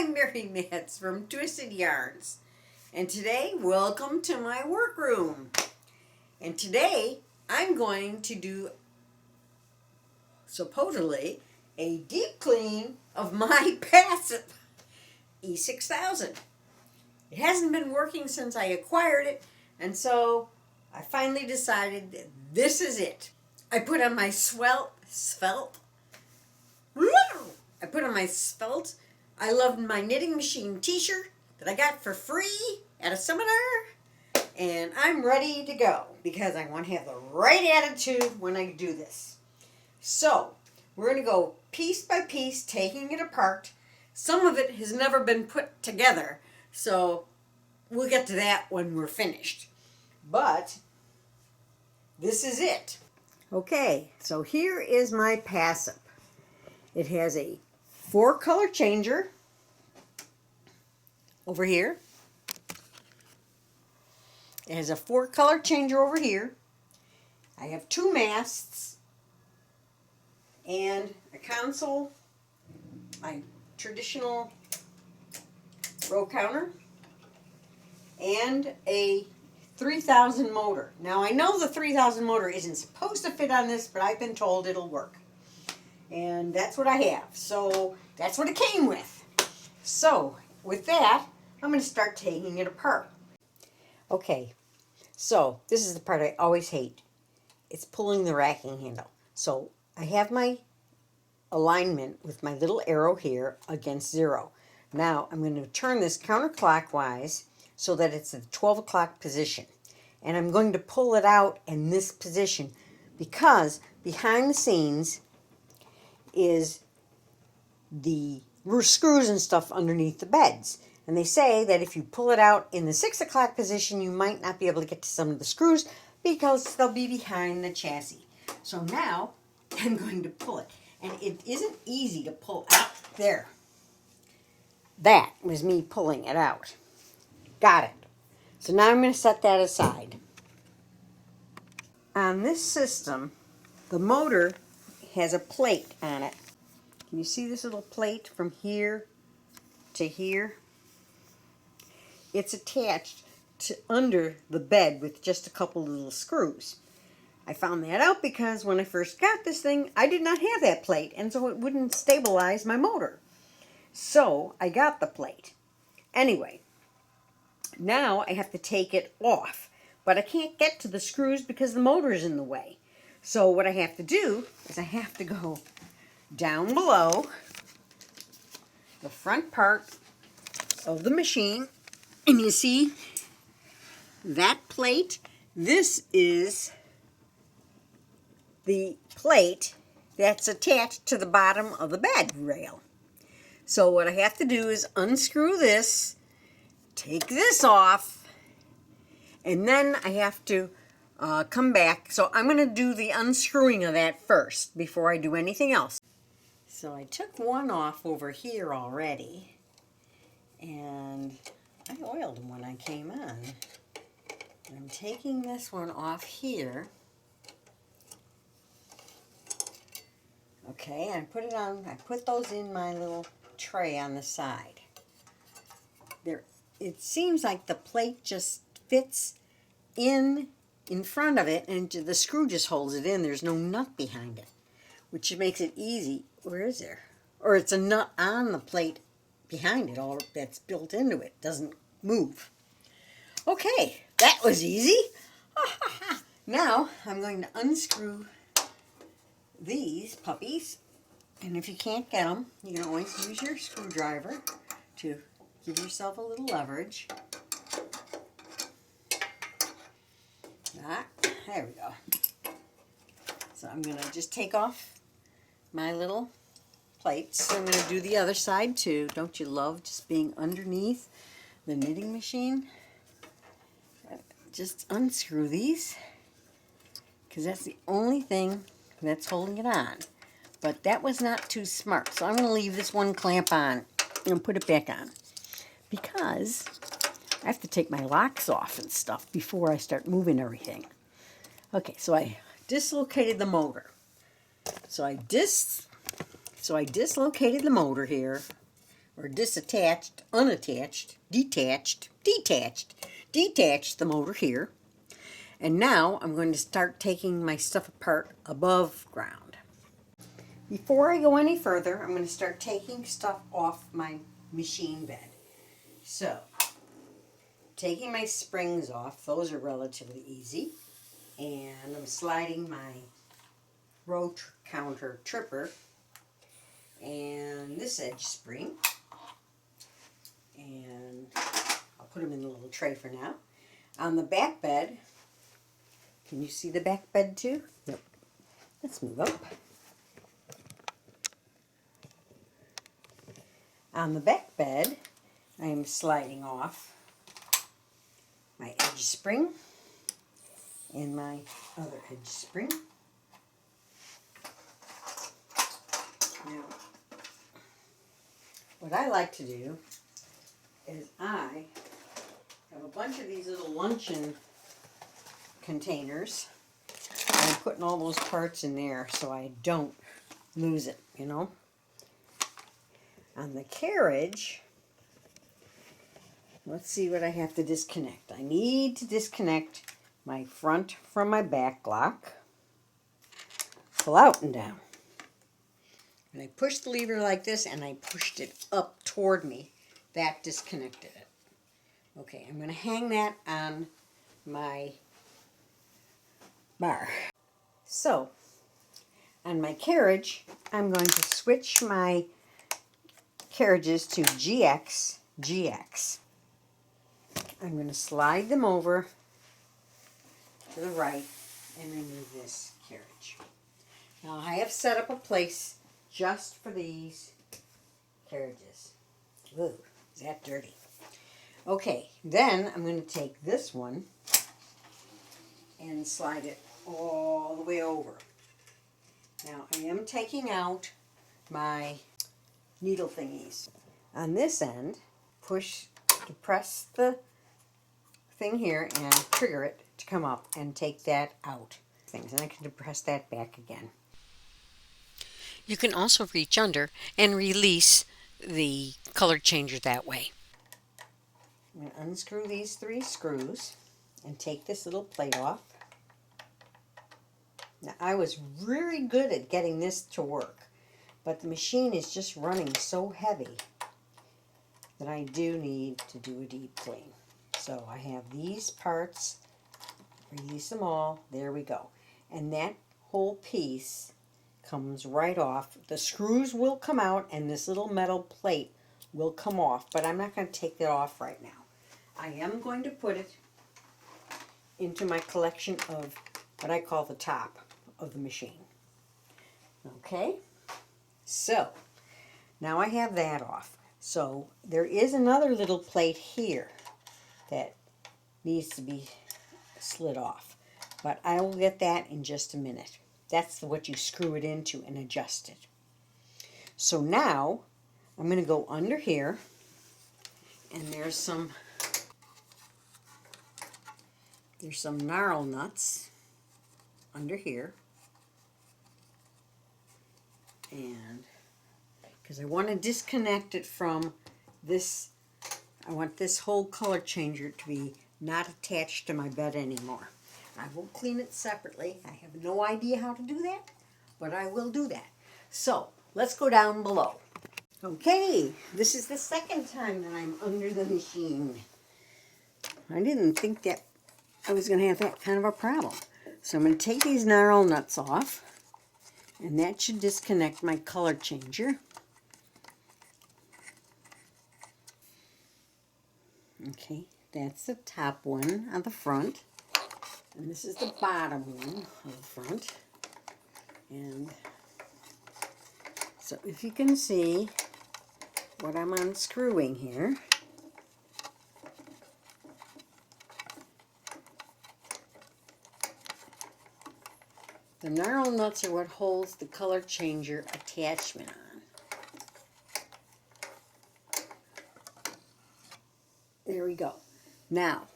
I'm Mary Metz from Twisted Yarns, and today, welcome to my workroom. And today, I'm going to do, supposedly, a deep clean of my passive E6000. It hasn't been working since I acquired it, and so I finally decided that this is it. I put on my svelte. I loved my knitting machine t-shirt that I got for free at a seminar, and I'm ready to go because I want to have the right attitude when I do this. So we're going to go piece by piece, taking it apart. Some of it has never been put together, so we'll get to that when we're finished. But this is it. Okay, so here is my passive. It has a 4-color changer over here. It has a 4-color changer over here. I have 2 masts and a console, my traditional row counter, and a 3000 motor. Now I know the 3000 motor isn't supposed to fit on this, but I've been told it'll work. And that's what I have. So that's what it came with. So with that, I'm going to start taking it apart. Okay, so this is the part I always hate. It's pulling the racking handle. So I have my alignment with my little arrow here against 0. Now I'm going to turn this counterclockwise so that it's at the 12 o'clock position. And I'm going to pull it out in this position because behind the scenes is the screws and stuff underneath the beds. And they say that if you pull it out in the 6 o'clock position, you might not be able to get to some of the screws because they'll be behind the chassis. So now I'm going to pull it. And it isn't easy to pull out. There. That was me pulling it out. Got it. So now I'm going to set that aside. On this system, the motor has a plate on it. Can you see this little plate from here to here? It's attached to under the bed with just a couple little screws. I found that out because when I first got this thing, I did not have that plate, and so it wouldn't stabilize my motor. So I got the plate. Anyway, now I have to take it off, but I can't get to the screws because the motor's in the way. So what I have to do is I have to go down below the front part of the machine, and you see that plate. This is the plate that's attached to the bottom of the bed rail. So what I have to do is unscrew this, take this off, and then I have to come back. So I'm going to do the unscrewing of that first before I do anything else. So I took one off over here already, and I oiled them when I came on. And I'm taking this one off here. Okay, I put it on. I put those in my little tray on the side. There, it seems like the plate just fits in front of it, and the screw just holds it in. There's no nut behind it, which makes it easy. Where is there? Or it's a nut on the plate behind it, all that's built into it. Doesn't move. Okay, that was easy. Now I'm going to unscrew these puppies, and if you can't get them, you can always use your screwdriver to give yourself a little leverage. There we go. So I'm going to just take off my little plates. I'm going to do the other side too. Don't you love just being underneath the knitting machine? Just unscrew these because that's the only thing that's holding it on. But that was not too smart. So I'm going to leave this one clamp on and put it back on because I have to take my locks off and stuff before I start moving everything. Okay, so I dislocated the motor. So I dislocated the motor here or disattached, unattached, detached the motor here. And now I'm going to start taking my stuff apart above ground. Before I go any further, I'm going to start taking stuff off my machine bed. So, taking my springs off, those are relatively easy. And I'm sliding my row counter tripper and this edge spring. And I'll put them in the little tray for now. On the back bed, can you see the back bed too? Yep. Let's move up. On the back bed, I am sliding off my edge spring and my other edge spring. Now, what I like to do is I have a bunch of these little luncheon containers. I'm putting all those parts in there so I don't lose it, you know. On the carriage, let's see what I have to disconnect. I need to disconnect my front from my back lock. Pull out and down. And I pushed the lever like this and I pushed it up toward me. That disconnected it. Okay, I'm going to hang that on my bar. So, on my carriage, I'm going to switch my carriages to GX, GX. I'm going to slide them over to the right and remove this carriage. Now I have set up a place just for these carriages. Ooh, is that dirty? Okay, then I'm going to take this one and slide it all the way over. Now I am taking out my needle thingies. On this end, press the thing here and trigger it to come up and take that out. And I can depress that back again. You can also reach under and release the color changer that way. I'm going to unscrew these 3 screws and take this little plate off. Now I was really good at getting this to work, but the machine is just running so heavy that I do need to do a deep clean. So I have these parts, release them all, there we go. And that whole piece comes right off. The screws will come out and this little metal plate will come off, but I'm not going to take that off right now. I am going to put it into my collection of what I call the top of the machine. Okay, so now I have that off. So there is another little plate here that needs to be slid off, but I will get that in just a minute. That's what you screw it into and adjust it. So now I'm going to go under here, and there's some knurl nuts under here, and because I want to disconnect it from this, I want this whole color changer to be not attached to my bed anymore. I will clean it separately. I have no idea how to do that, but I will do that. So let's go down below. Okay, this is the second time that I'm under the machine. I didn't think that I was going to have that kind of a problem. So I'm going to take these knurl nuts off, and that should disconnect my color changer. Okay, that's the top one on the front, and this is the bottom one on the front. And so if you can see what I'm unscrewing here, the knurl nuts are what holds the color changer attachment on. There we go. Now,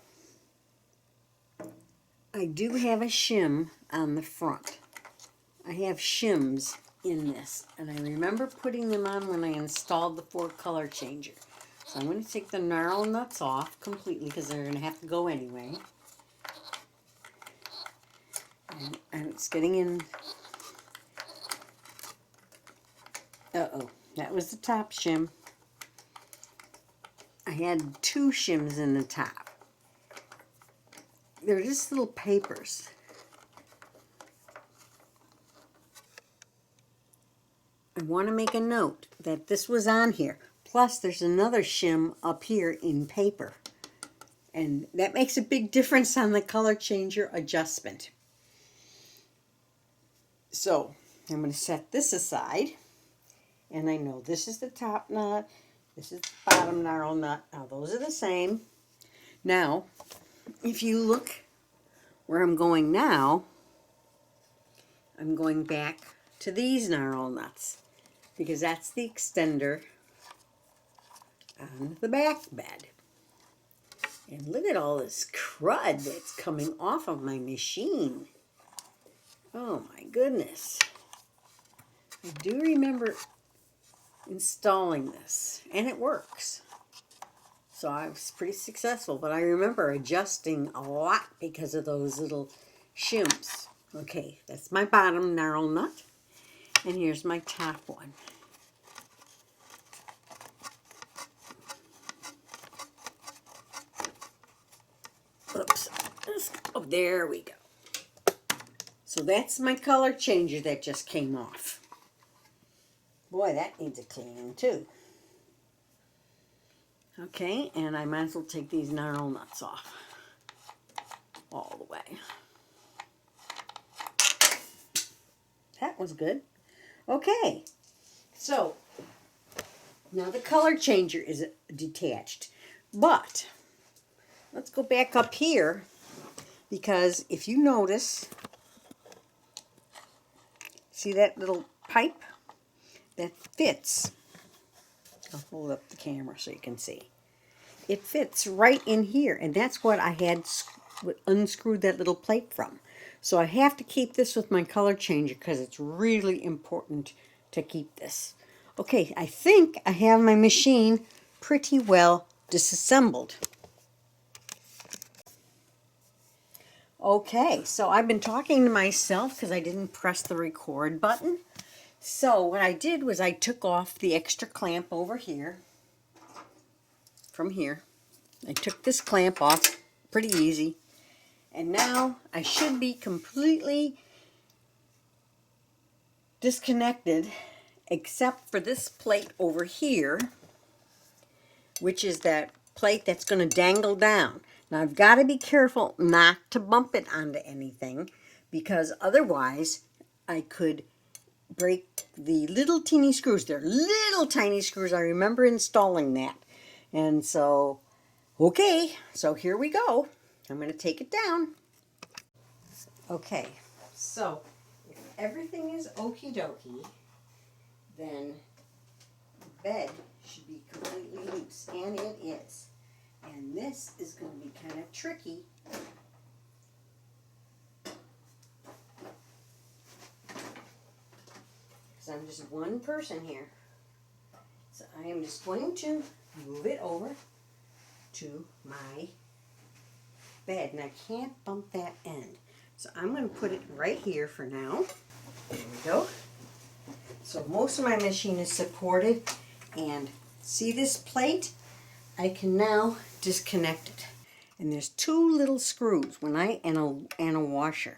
I do have a shim on the front. I have shims in this. And I remember putting them on when I installed the Ford color changer. So I'm going to take the knurl nuts off completely because they're going to have to go anyway. And it's getting in. Uh-oh, that was the top shim. I had 2 shims in the top. They're just little papers. I want to make a note that this was on here. Plus, there's another shim up here in paper. And that makes a big difference on the color changer adjustment. So, I'm going to set this aside. And I know this is the top nut. This is the bottom knurl nut. Now, those are the same. Now, if you look where I'm going now, I'm going back to these knurl nuts because that's the extender on the back bed. And look at all this crud that's coming off of my machine. Oh my goodness. I do remember installing this, and it works. So I was pretty successful, but I remember adjusting a lot because of those little shims. Okay, that's my bottom knurl nut, and here's my top one. Oops. Oh, there we go. So that's my color changer that just came off. Boy, that needs a cleaning too. Okay, and I might as well take these knurl nuts off all the way. That was good. Okay, so now the color changer is detached, but let's go back up here because if you notice, see that little pipe that fits? I'll hold up the camera so you can see. It fits right in here, and that's what I had unscrewed that little plate from. So I have to keep this with my color changer because it's really important to keep this. Okay, I think I have my machine pretty well disassembled. Okay, so I've been talking to myself because I didn't press the record button. So what I did was I took off the extra clamp over here, from here. I took this clamp off, pretty easy. And now I should be completely disconnected except for this plate over here, which is that plate that's going to dangle down. Now I've got to be careful not to bump it onto anything because otherwise I could break the little teeny screws. They're little tiny screws. I remember installing that. And so, okay, so here we go. I'm going to take it down. Okay, so if everything is okie dokie, then the bed should be completely loose, and it is. And this is going to be kind of tricky. Because I'm just one person here. So I am just going to move it over to my bed, and I can't bump that end. So I'm going to put it right here for now. There we go. So most of my machine is supported, and see this plate? I can now disconnect it. And there's 2 little screws and a washer.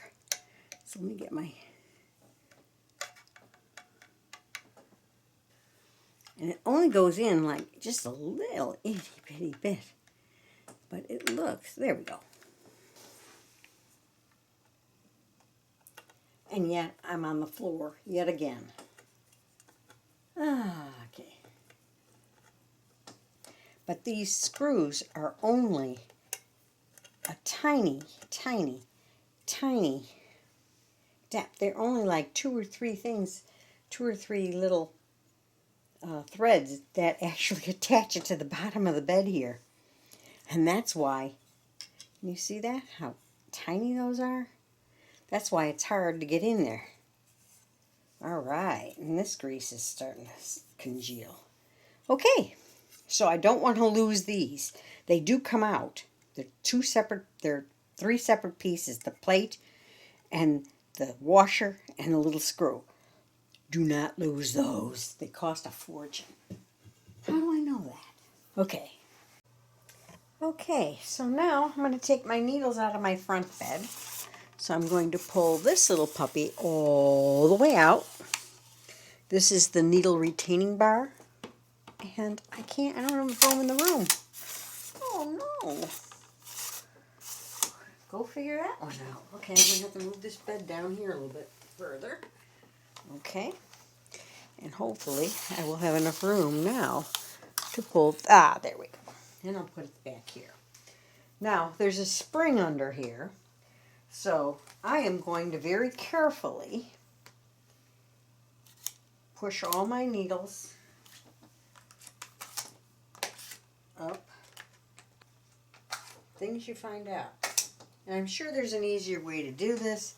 So let me get my... And it only goes in like just a little itty bitty bit. But it looks, there we go. And yet I'm on the floor yet again. Okay. But these screws are only a tiny, tiny, tiny depth. They're only like 2 or 3 things, 2 or 3 little threads that actually attach it to the bottom of the bed here. And that's why, you see that? How tiny those are? That's why it's hard to get in there. All right, and this grease is starting to congeal. Okay, so I don't want to lose these. They do come out. They're three separate pieces, the plate and the washer and the little screw. Do not lose those. They cost a fortune. How do I know that? Okay. Okay, so now I'm going to take my needles out of my front bed. So I'm going to pull this little puppy all the way out. This is the needle retaining bar. And I don't have a foam in the room. Oh no. Go figure that one out. Okay, I'm going to have to move this bed down here a little bit further. Okay. And hopefully I will have enough room now to pull. There we go. And I'll put it back here. Now, there's a spring under here. So I am going to very carefully push all my needles up. Things you find out. And I'm sure there's an easier way to do this,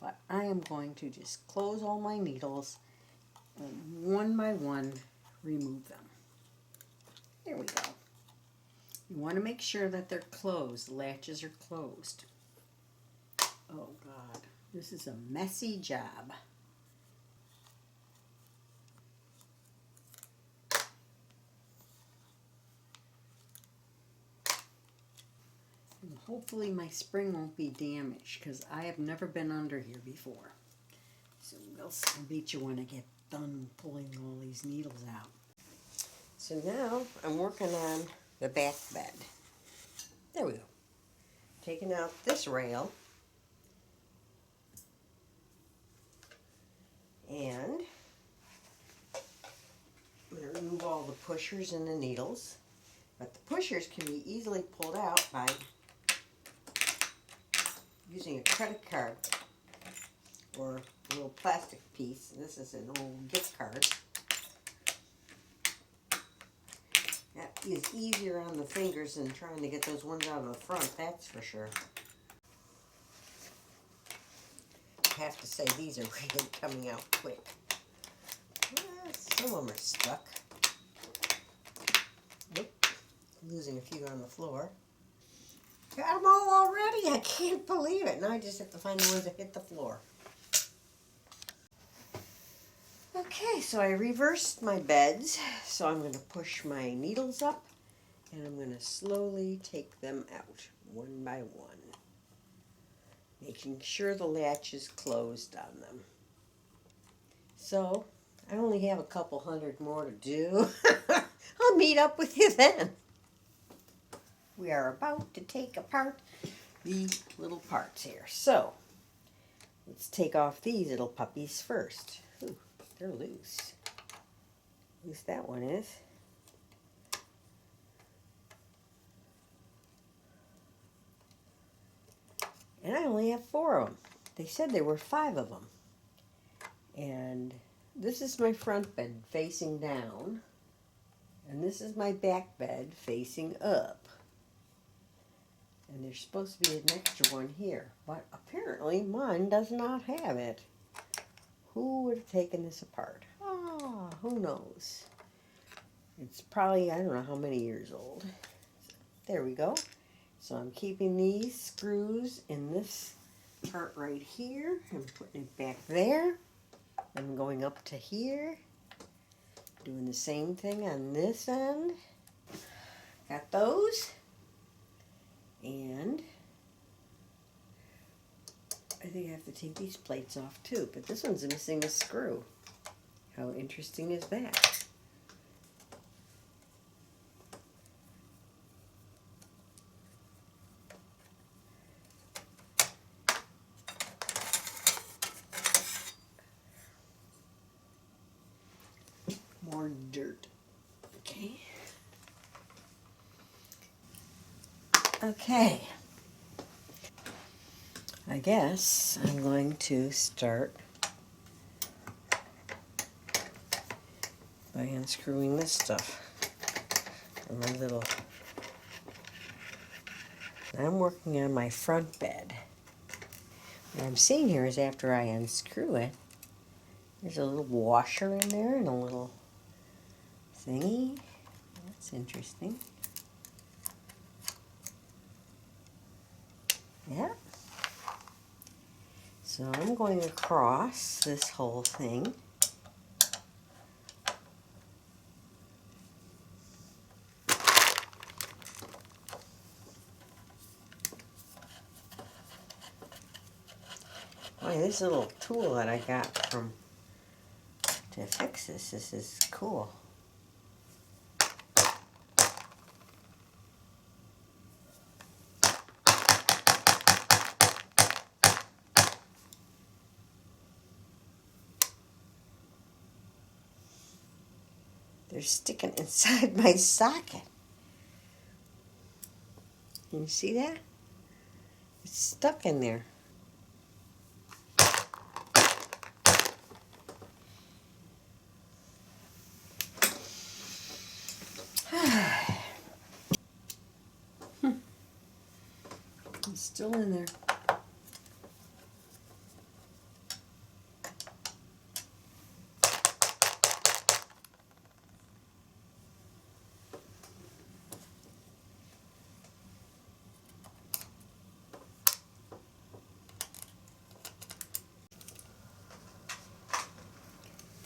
but I am going to just close all my needles and one by one remove them. There we go. You want to make sure that they're closed, the latches are closed. Oh God, this is a messy job. And hopefully my spring won't be damaged because I have never been under here before. So I'll beat you when I get done pulling all these needles out. So now I'm working on the back bed. There we go. Taking out this rail. And I'm going to remove all the pushers and the needles. But the pushers can be easily pulled out by using a credit card or a little plastic piece. This is an old gift card. That is easier on the fingers than trying to get those ones out of the front, that's for sure. I have to say, these are really coming out quick. Some of them are stuck. Nope. Losing a few on the floor. Got them all already. I can't believe it. Now I just have to find the ones that hit the floor. Okay, so I reversed my beds. So I'm going to push my needles up and I'm going to slowly take them out one by one, making sure the latch is closed on them. So I only have a couple hundred more to do. I'll meet up with you then. We are about to take apart these little parts here. So let's take off these little puppies first. Ooh, they're loose. At least that one is. And I only have 4 of them. They said there were 5 of them. And this is my front bed facing down. And this is my back bed facing up. And there's supposed to be an extra one here. But apparently mine does not have it. Who would have taken this apart? Who knows? It's probably, I don't know how many years old. There we go. So I'm keeping these screws in this part right here and putting it back there. I'm going up to here, doing the same thing on this end. Got those. And I think I have to take these plates off too, but this one's missing a screw. How interesting is that? More dirt. Okay. Okay. I guess I'm going to start by unscrewing this stuff from my little... I'm working on my front bed. What I'm seeing here is after I unscrew it, There's a little washer in there and a little thingy. That's interesting. Yeah. So I'm going across this whole thing. Boy, this little tool that I got to fix this is cool. They're sticking inside my socket. Can you see that? It's stuck in there. It's still in there.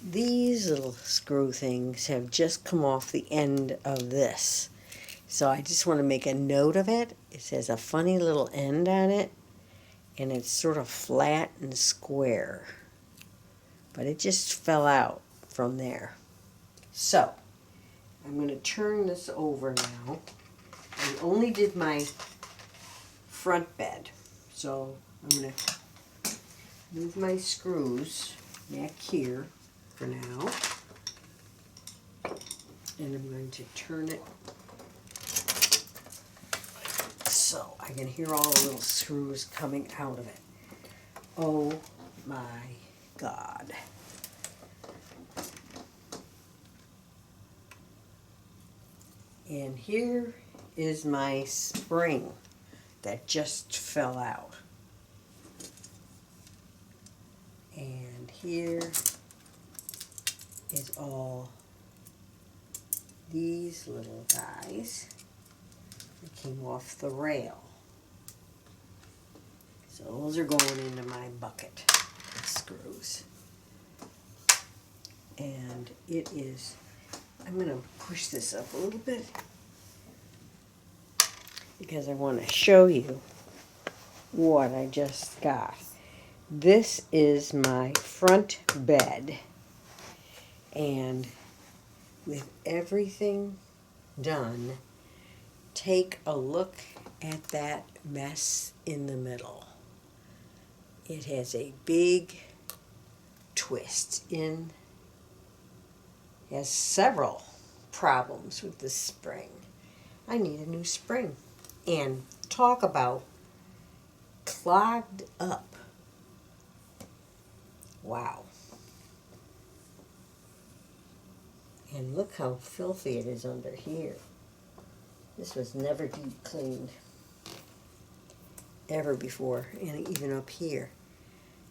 These little screw things have just come off the end of this. So I just want to make a note of it. It says a funny little end on it, and it's sort of flat and square. But it just fell out from there. So I'm going to turn this over now. I only did my front bed. So I'm going to move my screws back here for now. And I'm going to turn it so I can hear all the little screws coming out of it. Oh my God. And here is my spring that just fell out. And here is all these little guys that came off the rail. So those are going into my bucket of screws. And it is, I'm going to push this up a little bit because I want to show you what I just got. This is my front bed, and with everything done, take a look at that mess in the middle. It has a big twist in, has several problems with the spring. I need a new spring. And talk about clogged up. Wow. And look how filthy it is under here. This was never deep cleaned ever before, and even up here.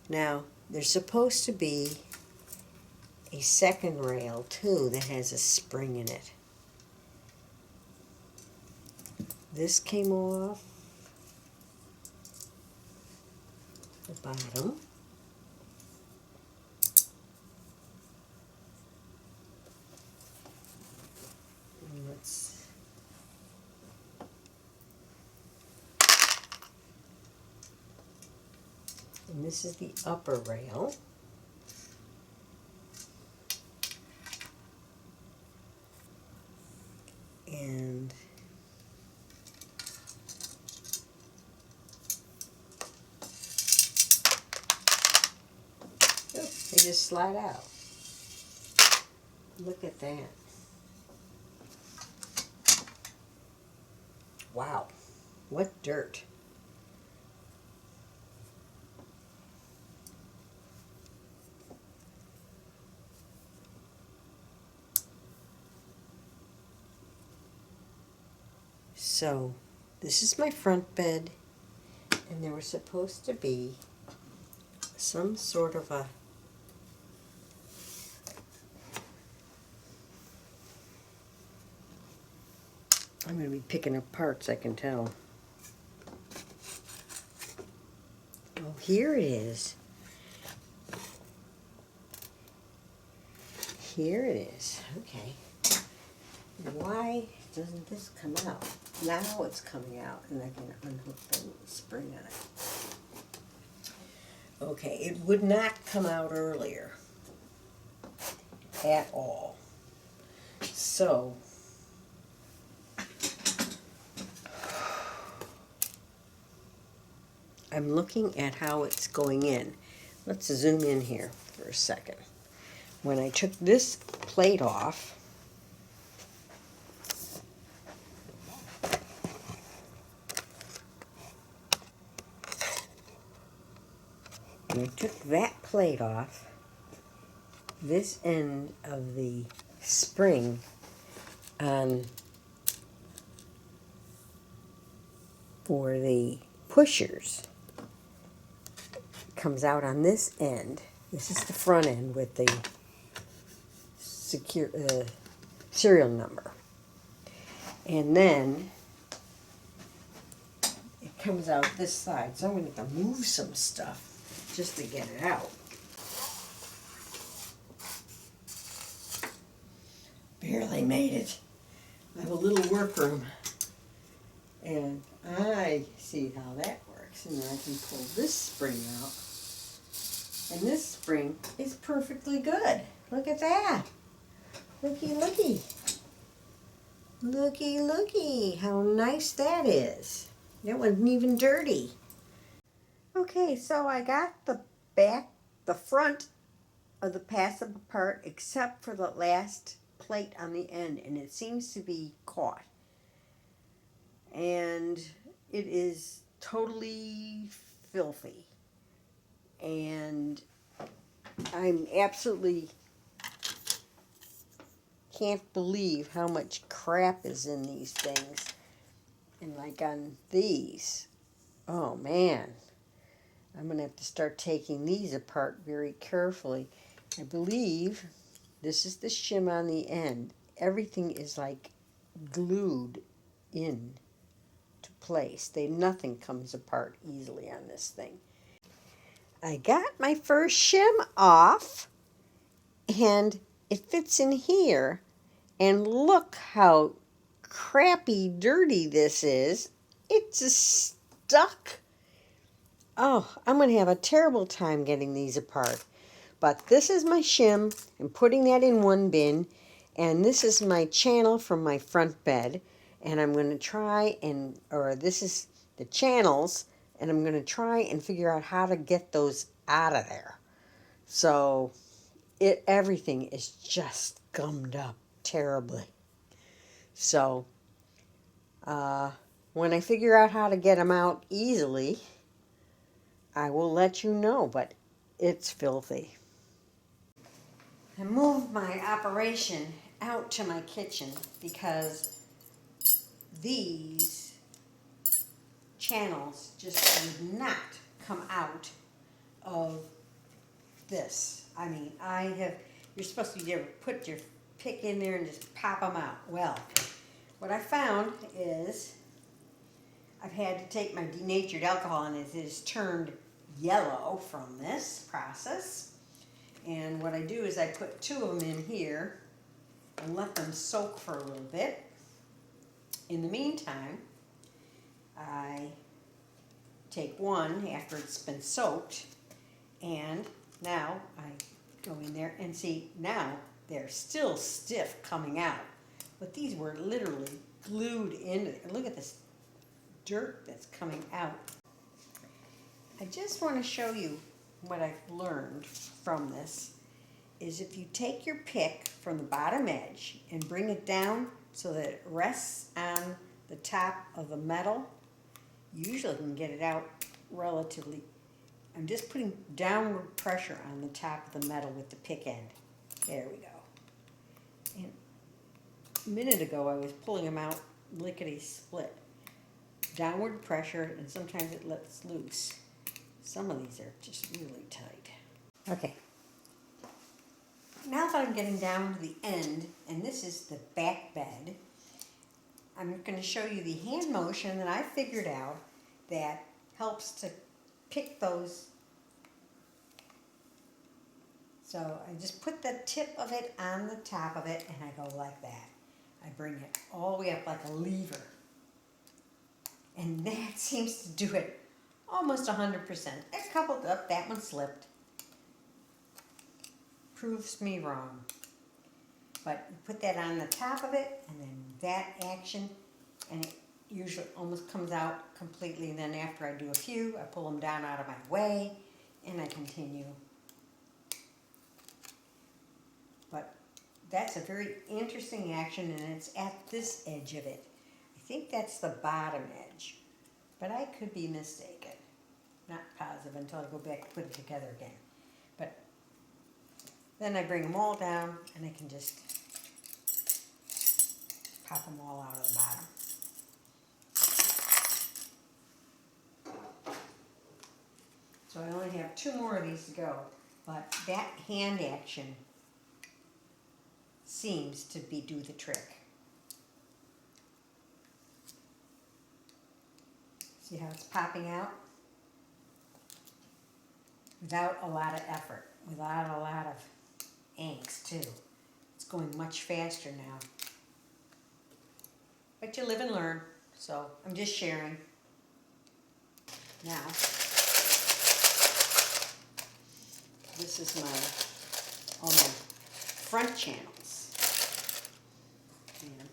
Now, there's supposed to be a second rail too that has a spring in it. This came off the bottom. And this is the upper rail. And they just slide out. Look at that. Wow, what dirt. So, this is my front bed, and there was supposed to be some sort of a I'm going to be picking up parts, I can tell. Oh, here it is. Here it is. Okay. Why doesn't this come out? Now it's coming out, and I can unhook the spring on it. Okay, it would not come out earlier at all. So, I'm looking at how it's going in. Let's zoom in here for a second. When I took this plate off, when I took that plate off, this end of the spring for the pushers comes out on this end. This is the front end with the serial number. And then it comes out this side. So I'm going to have to move some stuff just to get it out. Barely made it. I have a little workroom. And I see how that works. And then I can pull this spring out. And this spring is perfectly good. Look at that. Looky, looky. Looky, looky. How nice that is. That wasn't even dirty. Okay, so I got the front of the passive apart except for the last plate on the end, and it seems to be caught. And it is totally filthy. And I'm absolutely can't believe how much crap is in these things. And like on these, oh man, I'm going to have to start taking these apart very carefully. I believe this is the shim on the end. Everything is like glued in to place. Nothing comes apart easily on this thing. I got my first shim off, and it fits in here. And look how crappy dirty this is. It's just stuck. Oh, I'm going to have a terrible time getting these apart. But this is my shim. I'm putting that in one bin. And this is my channel from my front bed. And I'm going to try this is the channels. And I'm going to try and figure out how to get those out of there. So everything is just gummed up terribly. So when I figure out how to get them out easily, I will let you know, but it's filthy. I moved my operation out to my kitchen because these channels just would not come out of this. I mean, you're supposed to put your pick in there and just pop them out. Well, what I found is I've had to take my denatured alcohol, and it has turned yellow from this process. And what I do is I put 2 of them in here and let them soak for a little bit. In the meantime, I take one after it's been soaked, and now I go in there and see, now they're still stiff coming out. But these were literally glued into it. Look at this dirt that's coming out. I just want to show you what I've learned from this is if you take your pick from the bottom edge and bring it down so that it rests on the top of the metal, you usually can get it out relatively. I'm just putting downward pressure on the top of the metal with the pick end. There we go. And a minute ago I was pulling them out lickety-split. Downward pressure, and sometimes it lets loose. Some of these are just really tight. Okay. Now that I'm getting down to the end, and this is the back bed, I'm going to show you the hand motion that I figured out that helps to pick those. So I just put the tip of it on the top of it and I go like that. I bring it all the way up like a lever. And that seems to do it almost 100%. A couple up, that one slipped. Proves me wrong. But you put that on the top of it and then that action, and it usually almost comes out completely. And then after I do a few, I pull them down out of my way and I continue. But that's a very interesting action, and it's at this edge of it. I think that's the bottom edge, but I could be mistaken. Not positive until I go back and put it together again. But then I bring them all down and I can just pop them all out of the bottom. So I only have 2 more of these to go, but that hand action seems to do the trick. See how it's popping out? Without a lot of effort, without a lot of angst too. It's going much faster now. But you live and learn, so I'm just sharing. Now, this is my front channels. And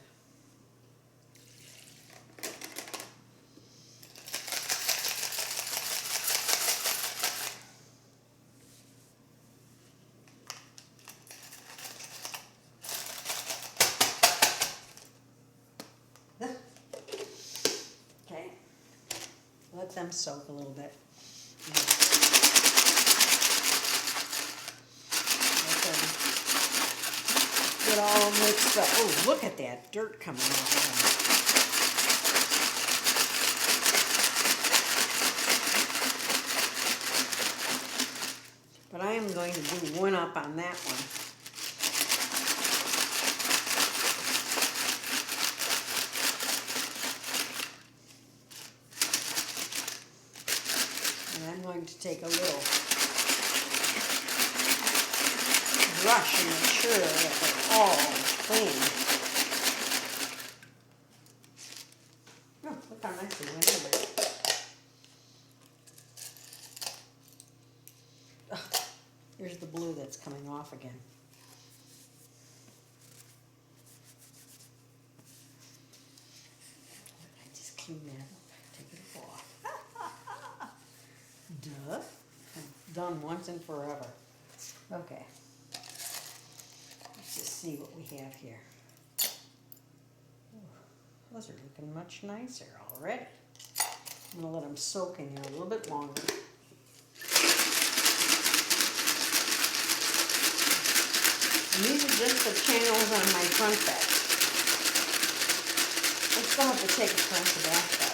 okay, let them soak a little bit. Get all mixed up. Oh, look at that dirt coming off of them. But I am going to do 1 up on that one. And I'm going to take a little brush and make sure that they're all clean. Oh, look how nice it went in there. Oh, here's the blue that's coming off again. I just clean that up, take it off. Duh. I'm done once and forever. Okay. Let's just see what we have here. Ooh, those are looking much nicer already. I'm going to let them soak in here a little bit longer. And these are just the channels on my front bed. I still have to take it front to back bed.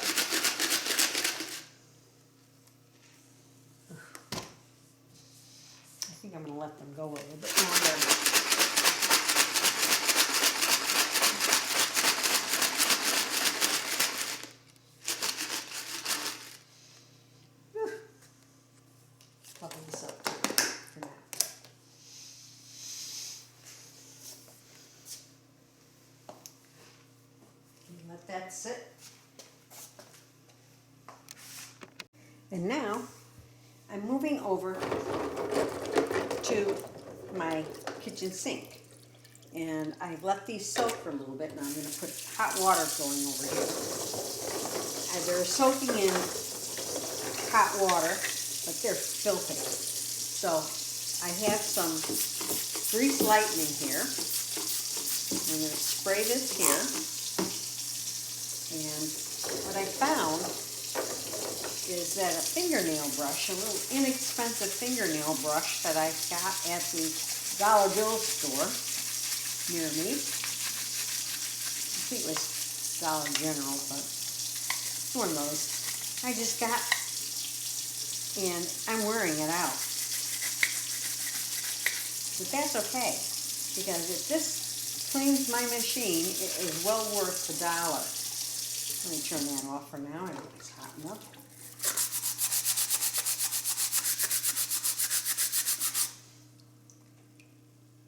I think I'm going to let them go a little bit longer. Couple this up for now. And let that sit. And now I'm moving over to my kitchen sink. And I've let these soak for a little bit, and I'm going to put hot water going over here. And they're soaking in hot water, but they're filthy. So I have some grease lightning here. I'm going to spray this here. And what I found is that a fingernail brush, a little inexpensive fingernail brush that I got at the Dollar Bill store near me. I think it was Dollar General, but one of those I just got, and I'm wearing it out. But that's okay, because if this cleans my machine, it is well worth the $1. Let me turn that off for now. I don't think it's hot enough.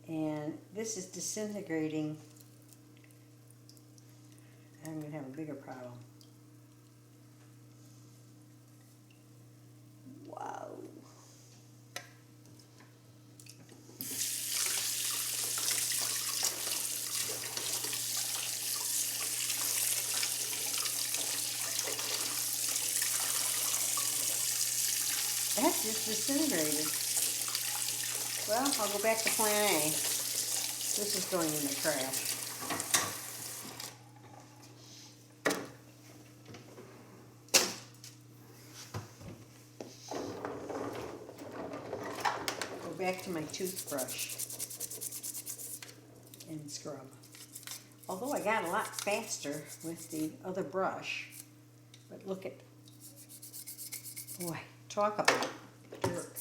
And this is disintegrating. I'm going to have a bigger problem. Wow. That just disintegrated. Well, I'll go back to plan A. This is going in the trash. Go back to my toothbrush and scrub. Although I got a lot faster with the other brush, but look at, boy, talk about dirt.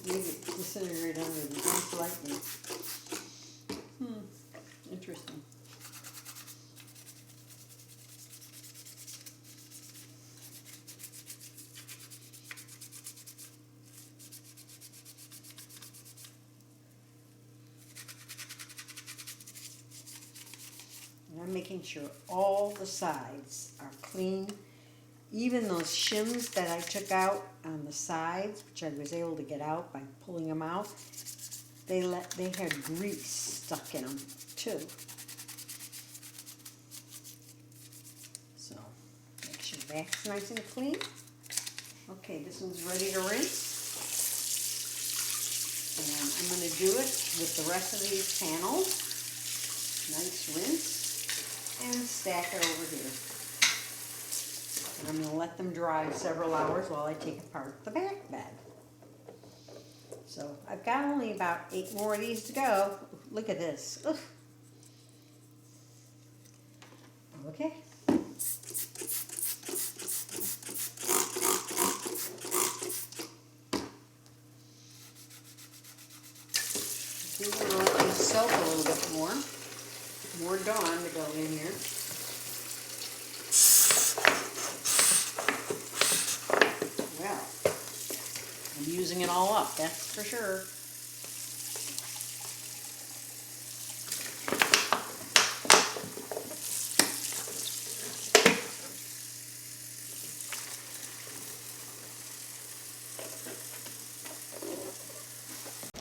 Maybe it disintegrated under the ice lightning. Interesting. And I'm making sure all the sides are clean. Even those shims that I took out on the sides, which I was able to get out by pulling them out, they had grease stuck in them too. So make sure that's nice and clean. Okay, this one's ready to rinse. And I'm going to do it with the rest of these panels. Nice rinse. And stack it over here. And I'm going to let them dry several hours while I take apart the back bed. So I've got only about 8 more of these to go. Look at this. Ugh. Okay. These are going to let these soak a little bit more. More Dawn to go in here. Well, I'm using it all up, that's for sure.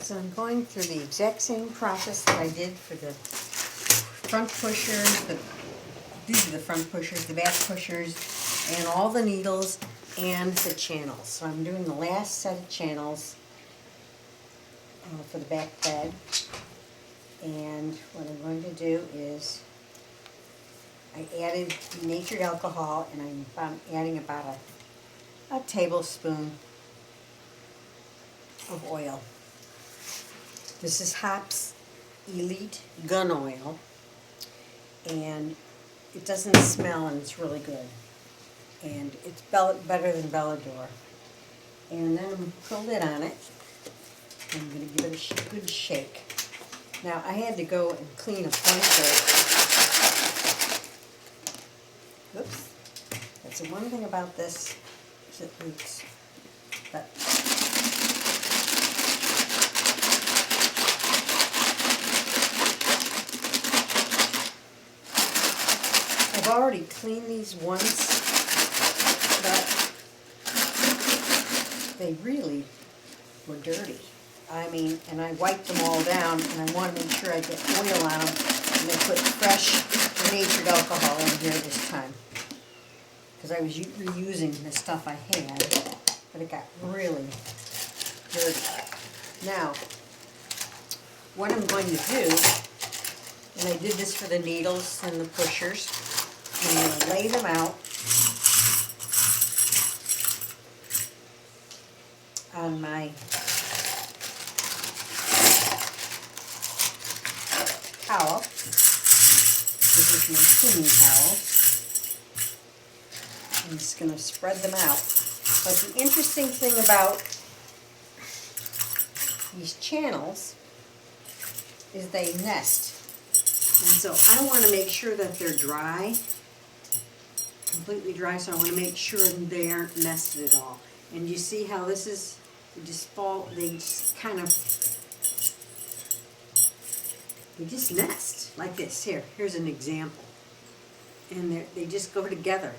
So I'm going through the exact same process that I did for the front pushers, these are the front pushers, the back pushers, and all the needles and the channels. So I'm doing the last set of channels for the back bed. And what I'm going to do is I added denatured alcohol, and I'm adding about a tablespoon of oil. This is Hops Elite Gun Oil. And it doesn't smell, and it's really good. And it's better than Bellador. And then I'm going to put a lid on it. I'm going to give it a good shake. Now, I had to go and clean a bunch of... Oops. That's the one thing about this, is it leaks. But I've already cleaned these once, but they really were dirty. I mean, and I wiped them all down, and I want to make sure I get oil on them, and I put fresh denatured alcohol in here this time. Because I was reusing the stuff I had, but it got really dirty. Now, what I'm going to do, and I did this for the needles and the pushers, I'm going to lay them out on my towel. This is my cleaning towel. I'm just going to spread them out. But the interesting thing about these channels is they nest. so I want to make sure that they're dry, completely dry, so I want to make sure they aren't nested at all. And you see how this is, they just kind of, they just nest like this. Here's an example. And they just go together.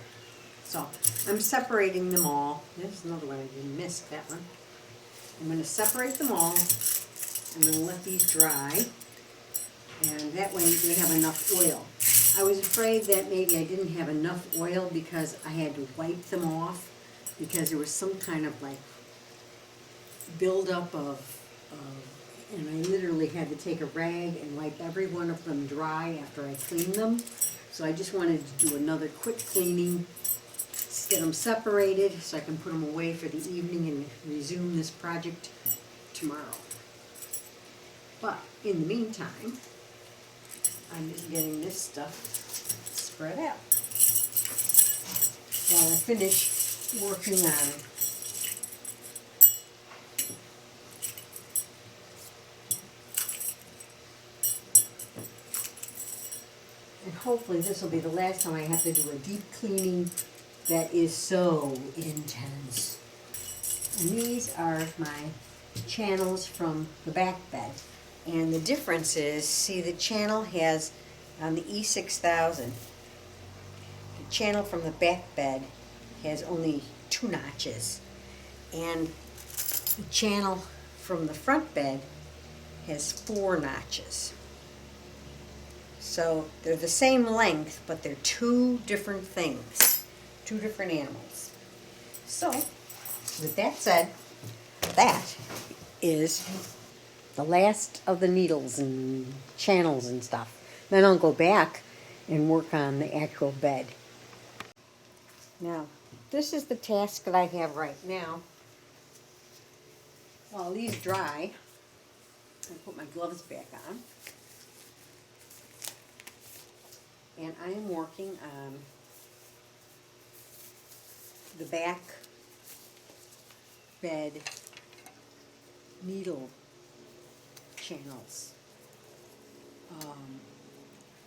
So I'm separating them all. There's another one I didn't miss, that one. I'm going to separate them all. I'm going to let these dry. And that way they have enough oil. I was afraid that maybe I didn't have enough oil because I had to wipe them off because there was some kind of like buildup and I literally had to take a rag and wipe every one of them dry after I cleaned them. So I just wanted to do another quick cleaning, get them separated so I can put them away for the evening and resume this project tomorrow. But in the meantime, I'm just getting this stuff spread out while I finish working on it. And hopefully this will be the last time I have to do a deep cleaning that is so intense. And these are my channels from the back bed. And the difference is, see, the channel has, on the E6000, the channel from the back bed has only 2 notches. And the channel from the front bed has 4 notches. So they're the same length, but they're 2 different things, 2 different animals. So, with that said, that is the last of the needles and channels and stuff. Then I'll go back and work on the actual bed. Now, this is the task that I have right now. While these dry, I put my gloves back on. And I am working on the back bed needle channels.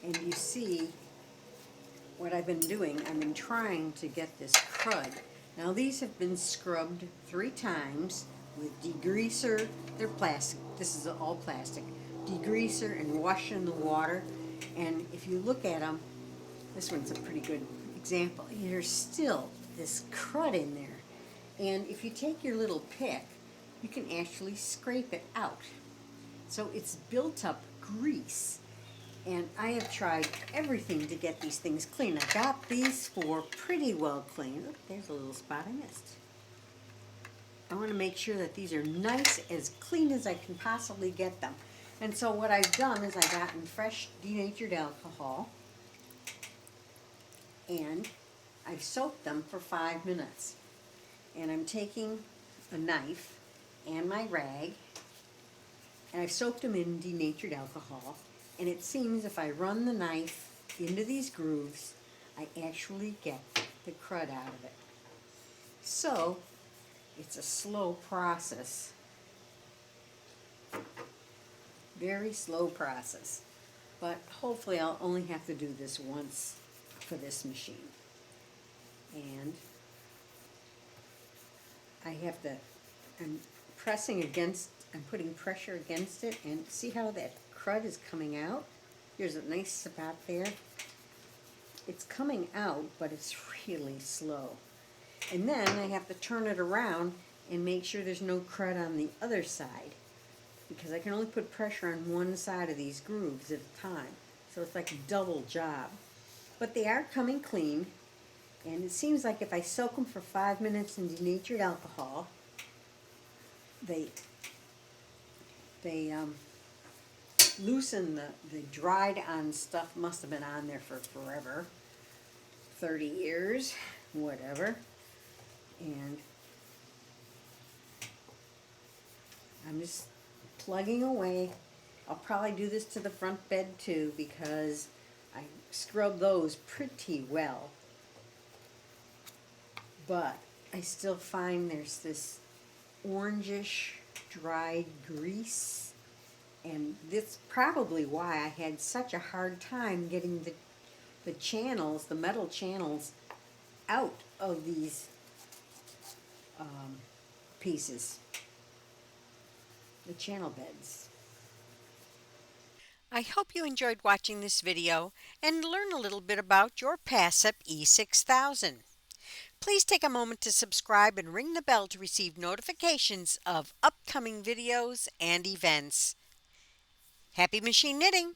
And you see what I've been doing. I've been trying to get this crud. Now these have been scrubbed 3 times with degreaser. They're plastic. This is all plastic. Degreaser and wash in the water. And if you look at them, this one's a pretty good example. There's still this crud in there. And if you take your little pick, you can actually scrape it out. So it's built up grease. And I have tried everything to get these things clean. I got these 4 pretty well clean. Look, there's a little spot I missed. I want to make sure that these are nice, as clean as I can possibly get them. And so what I've done is I've gotten fresh denatured alcohol and I've soaked them for 5 minutes. And I'm taking a knife and my rag and I've soaked them in denatured alcohol. And it seems if I run the knife into these grooves, I actually get the crud out of it. So it's a slow process. Very slow process. But hopefully I'll only have to do this once for this machine. And I have to, I'm putting pressure against it, and see how that crud is coming out? There's a nice spot there. It's coming out, but it's really slow. And then I have to turn it around and make sure there's no crud on the other side, because I can only put pressure on one side of these grooves at a time. So it's like a double job. But they are coming clean, and it seems like if I soak them for 5 minutes in denatured alcohol, they loosen the dried on stuff. Must have been on there for forever, 30 years, whatever. And I'm just plugging away. I'll probably do this to the front bed too, because I scrub those pretty well. But I still find there's this orangish dried grease And this probably why I had such a hard time getting the channels, the metal channels, out of these pieces, the channel beds. I hope you enjoyed watching this video and learn a little bit about your PASIP E6000. Please take a moment to subscribe and ring the bell to receive notifications of upcoming videos and events. Happy machine knitting!